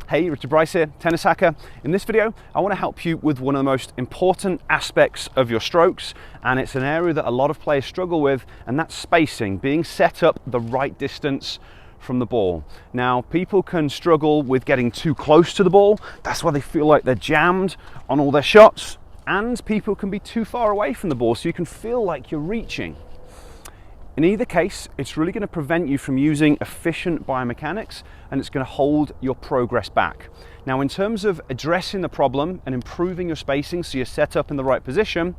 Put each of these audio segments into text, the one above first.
Hey, Richard Bryce here, Tennis Hacker. In this video, I want to help you with one of the most important aspects of your strokes, and it's an area that a lot of players struggle with, and that's spacing, being set up the right distance from the ball. Now, people can struggle with getting too close to the ball. That's why they feel like they're jammed on all their shots, and people can be too far away from the ball, so you can feel like you're reaching. In either case, it's really going to prevent you from using efficient biomechanics, and it's going to hold your progress back. Now, in terms of addressing the problem and improving your spacing so you're set up in the right position,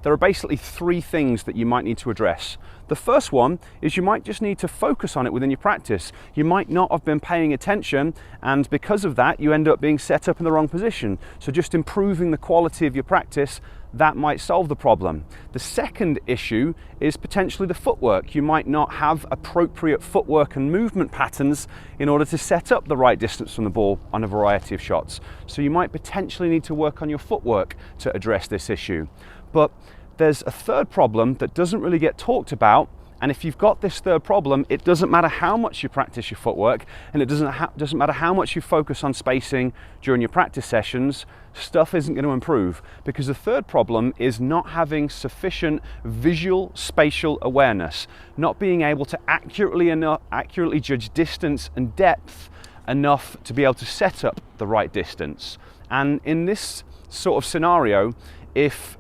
there are basically three things that you might need to address. The first one is you might just need to focus on it within your practice. You might not have been paying attention, and because of that, you end up being set up in the wrong position. So just improving the quality of your practice, that might solve the problem. The second issue is potentially the footwork. You might not have appropriate footwork and movement patterns in order to set up the right distance from the ball on a variety of shots. So you might potentially need to work on your footwork to address this issue. But there's a third problem that doesn't really get talked about, and if you've got this third problem, it doesn't matter how much you practice your footwork, and it doesn't matter how much you focus on spacing during your practice sessions, stuff isn't going to improve, because the third problem is not having sufficient visual spatial awareness, not being able to accurately judge distance and depth enough to be able to set up the right distance. And in this sort of scenario, if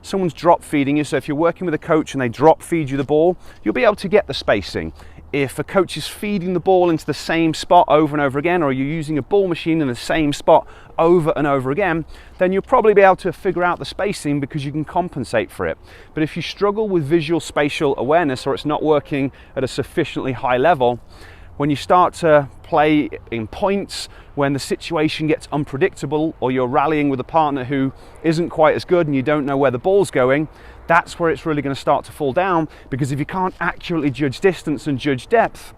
someone's drop feeding you, so if you're working with a coach and they drop feed you the ball, you'll be able to get the spacing. If a coach is feeding the ball into the same spot over and over again, or you're using a ball machine in the same spot over and over again, then you'll probably be able to figure out the spacing because you can compensate for it. But if you struggle with visual spatial awareness, or it's not working at a sufficiently high level, when you start to play in points, when the situation gets unpredictable, or you're rallying with a partner who isn't quite as good and you don't know where the ball's going, that's where it's really going to start to fall down, because if you can't accurately judge distance and judge depth,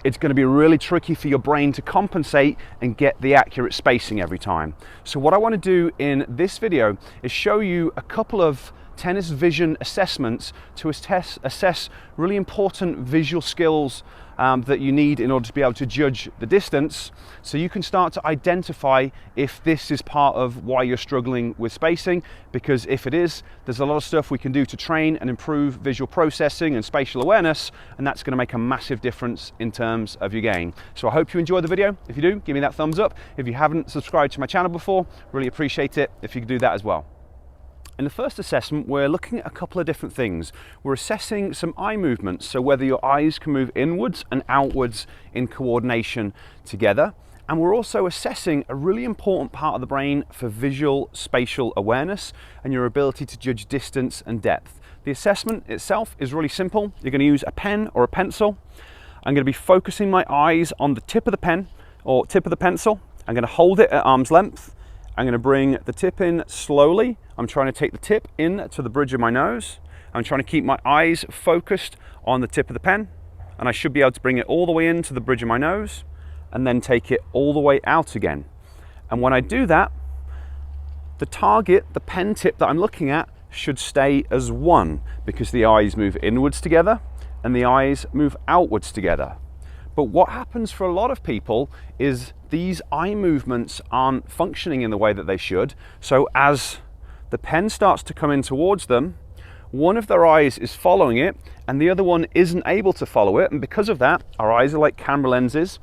it's going to be really tricky for your brain to compensate and get the accurate spacing every time. So what I want to do in this video is show you a couple of tennis vision assessments to assess really important visual skills that you need in order to be able to judge the distance, so you can start to identify if this is part of why you're struggling with spacing, because if it is, there's a lot of stuff we can do to train and improve visual processing and spatial awareness, and that's going to make a massive difference in terms of your game. So I hope you enjoyed the video. If you do, give me that thumbs up. If you haven't subscribed to my channel before, really appreciate it if you could do that as well. In the first assessment, we're looking at a couple of different things. We're assessing some eye movements, so whether your eyes can move inwards and outwards in coordination together. And we're also assessing a really important part of the brain for visual spatial awareness and your ability to judge distance and depth. The assessment itself is really simple. You're going to use a pen or a pencil. I'm going to be focusing my eyes on the tip of the pen or tip of the pencil. I'm going to hold it at arm's length. I'm going to bring the tip in slowly. I'm trying to take the tip in to the bridge of my nose. I'm trying to keep my eyes focused on the tip of the pen, and I should be able to bring it all the way into the bridge of my nose and then take it all the way out again. And when I do that, the target, the pen tip that I'm looking at, should stay as one, because the eyes move inwards together and the eyes move outwards together. But what happens for a lot of people is these eye movements aren't functioning in the way that they should. So as the pen starts to come in towards them, one of their eyes is following it and the other one isn't able to follow it. And because of that, our eyes are like camera lenses.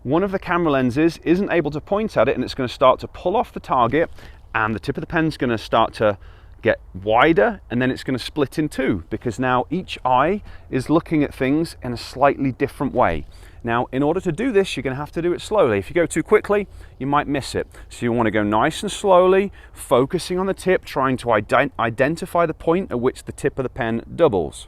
One of the camera lenses isn't able to point at it, and it's going to start to pull off the target, and the tip of the pen is going to start to get wider, and then it's going to split in two, because now each eye is looking at things in a slightly different way. Now, in order to do this, you're going to have to do it slowly. If you go too quickly, you might miss it. So you want to go nice and slowly, focusing on the tip, trying to identify the point at which the tip of the pen doubles.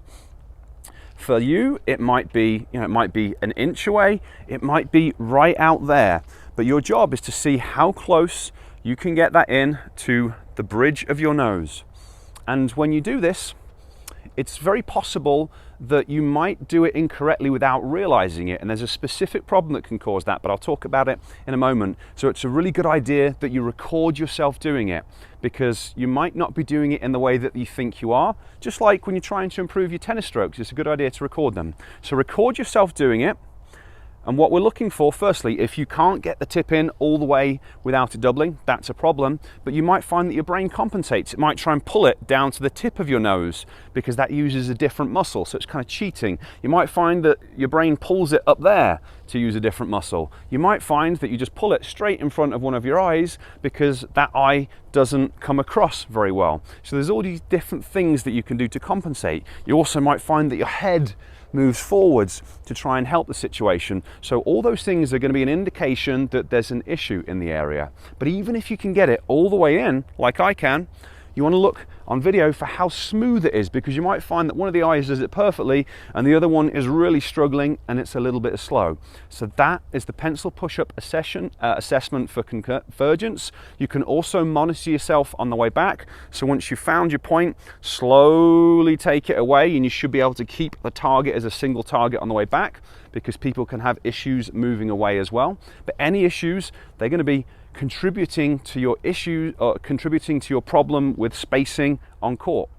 For you, it might be, it might be an inch away, it might be right out there, but your job is to see how close you can get that in to the bridge of your nose. And when you do this, it's very possible that you might do it incorrectly without realizing it, and there's a specific problem that can cause that, but I'll talk about it in a moment. So it's a really good idea that you record yourself doing it, because you might not be doing it in the way that you think you are. Just like when you're trying to improve your tennis strokes, it's a good idea to record them. So record yourself doing it, And what we're looking for, firstly, if you can't get the tip in all the way without it doubling, that's a problem. But you might find that your brain compensates. It might try and pull it down to the tip of your nose because that uses a different muscle, so it's kind of cheating. You might find that your brain pulls it up there to use a different muscle. You might find that you just pull it straight in front of one of your eyes because that eye doesn't come across very well. So there's all these different things that you can do to compensate. You also might find that your head moves forwards to try and help the situation. So all those things are going to be an indication that there's an issue in the area. But even if you can get it all the way in, like I can, you want to look on video for how smooth it is, because you might find that one of the eyes does it perfectly and the other one is really struggling and it's a little bit slow. So that is the pencil push-up assessment for convergence. You can also monitor yourself on the way back. So once you've found your point, slowly take it away, and you should be able to keep the target as a single target on the way back, because people can have issues moving away as well. But any issues, they're going to be contributing to your issue, or contributing to your problem with spacing on court.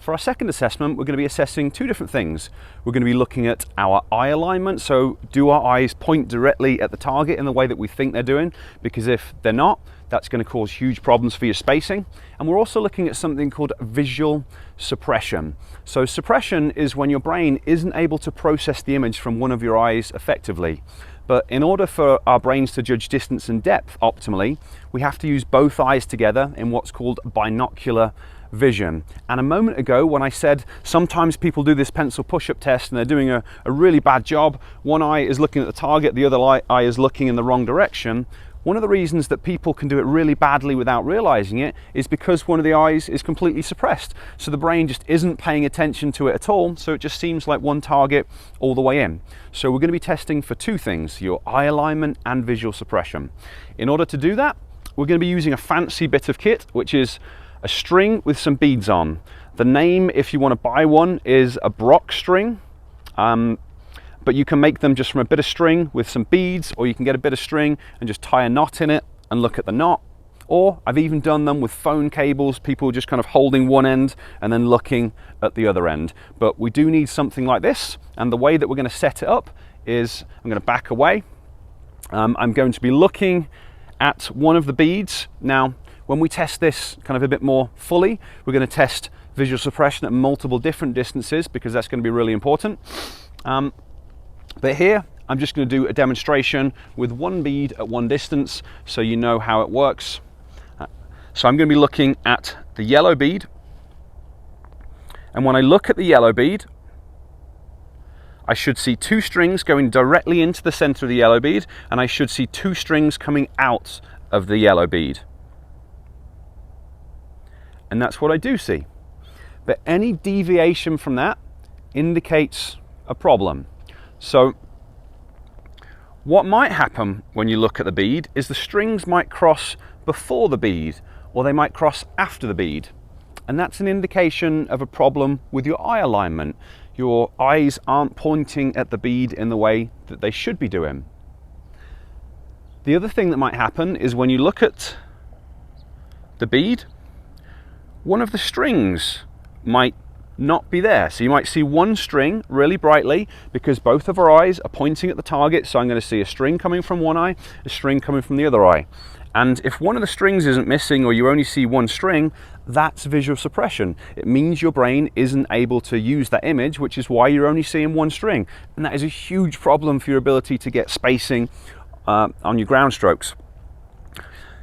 For our second assessment, we're going to be assessing two different things. We're going to be looking at our eye alignment. So do our eyes point directly at the target in the way that we think they're doing? Because if they're not, that's going to cause huge problems for your spacing. And we're also looking at something called visual suppression. So suppression is when your brain isn't able to process the image from one of your eyes effectively. But in order for our brains to judge distance and depth optimally, we have to use both eyes together in what's called binocular vision. And a moment ago, when I said sometimes people do this pencil push-up test and they're doing a really bad job, one eye is looking at the target, the other eye is looking in the wrong direction. One of the reasons that people can do it really badly without realizing it is because one of the eyes is completely suppressed. So the brain just isn't paying attention to it at all. So it just seems like one target all the way in. So we're going to be testing for two things, your eye alignment and visual suppression. In order to do that, we're going to be using a fancy bit of kit, which is a string with some beads on. The name, if you want to buy one, is a Brock string. But you can make them just from a bit of string with some beads, or you can get a bit of string and just tie a knot in it and look at the knot. Or I've even done them with phone cables, people just kind of holding one end and then looking at the other end. But we do need something like this, and the way that we're going to set it up is I'm going to back away. I'm going to be looking at one of the beads. Now, when we test this kind of a bit more fully, we're going to test visual suppression at multiple different distances, because that's going to be really important. But here, I'm just going to do a demonstration with one bead at one distance so you know how it works. So I'm going to be looking at the yellow bead. And when I look at the yellow bead, I should see two strings going directly into the center of the yellow bead, and I should see two strings coming out of the yellow bead. And that's what I do see. But any deviation from that indicates a problem. So what might happen when you look at the bead is the strings might cross before the bead, or they might cross after the bead. And that's an indication of a problem with your eye alignment. Your eyes aren't pointing at the bead in the way that they should be doing. The other thing that might happen is when you look at the bead, one of the strings might not be there. So you might see one string really brightly because both of our eyes are pointing at the target. So I'm going to see a string coming from one eye, a string coming from the other eye. And if one of the strings isn't missing, or you only see one string, that's visual suppression. It means your brain isn't able to use that image, which is why you're only seeing one string. And that is a huge problem for your ability to get spacing on your ground strokes.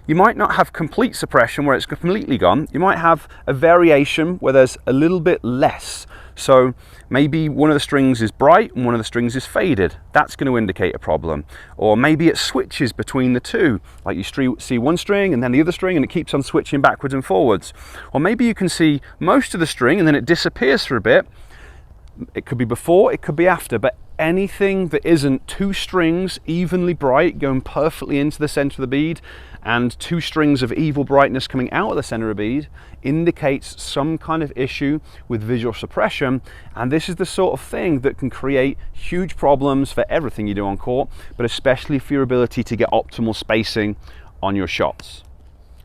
You might not have complete suppression where it's completely gone. You might have a variation where there's a little bit less. So maybe one of the strings is bright and one of the strings is faded. That's going to indicate a problem. Or maybe it switches between the two. Like you see one string and then the other string, and it keeps on switching backwards and forwards. Or maybe you can see most of the string and then it disappears for a bit. It could be before, it could be after, but anything that isn't two strings evenly bright going perfectly into the center of the bead and two strings of equal brightness coming out of the center of the bead indicates some kind of issue with visual suppression. And this is the sort of thing that can create huge problems for everything you do on court, but especially for your ability to get optimal spacing on your shots.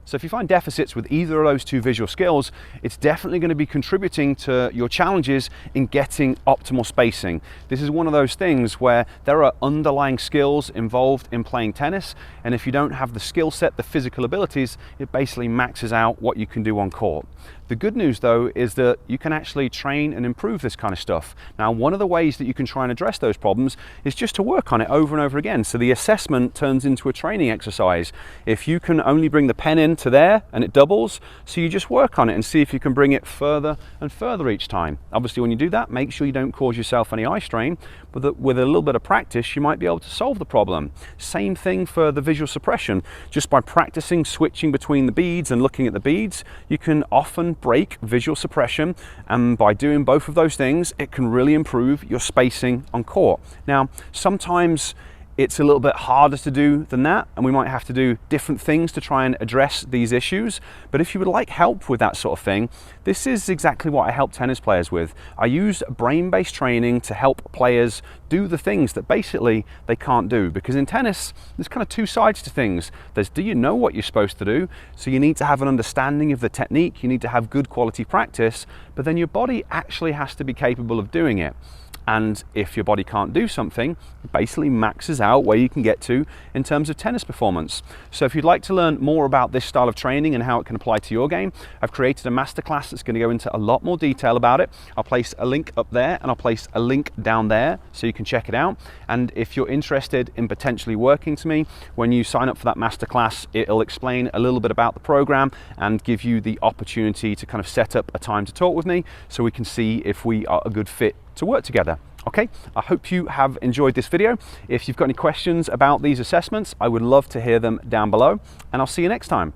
So if you find deficits with either of those two visual skills, it's definitely going to be contributing to your challenges in getting optimal spacing. This is one of those things where there are underlying skills involved in playing tennis, and if you don't have the skill set, the physical abilities, it basically maxes out what you can do on court. The good news though is that you can actually train and improve this kind of stuff. Now, one of the ways that you can try and address those problems is just to work on it over and over again. So the assessment turns into a training exercise. If you can only bring the pen in to there and it doubles, so you just work on it and see if you can bring it further and further each time. Obviously when you do that, make sure you don't cause yourself any eye strain, but with a little bit of practice you might be able to solve the problem. Same thing for the visual suppression. Just by practicing switching between the beads and looking at the beads, you can often break visual suppression, and by doing both of those things it can really improve your spacing on court. Now sometimes it's a little bit harder to do than that, and we might have to do different things to try and address these issues. But if you would like help with that sort of thing, this is exactly what I help tennis players with. I use brain-based training to help players do the things that basically they can't do, because in tennis there's kind of two sides to things. There's, do you know what you're supposed to do? So you need to have an understanding of the technique, you need to have good quality practice, but then your body actually has to be capable of doing it. And if your body can't do something, it basically maxes out where you can get to in terms of tennis performance. So if you'd like to learn more about this style of training and how it can apply to your game, I've created a masterclass that's going to go into a lot more detail about it. I'll place a link up there and I'll place a link down there so you can check it out. And if you're interested in potentially working to me, when you sign up for that masterclass, it'll explain a little bit about the program and give you the opportunity to kind of set up a time to talk with me so we can see if we are a good fit to work together. Okay, I hope you have enjoyed this video. If you've got any questions about these assessments, I would love to hear them down below, and I'll see you next time.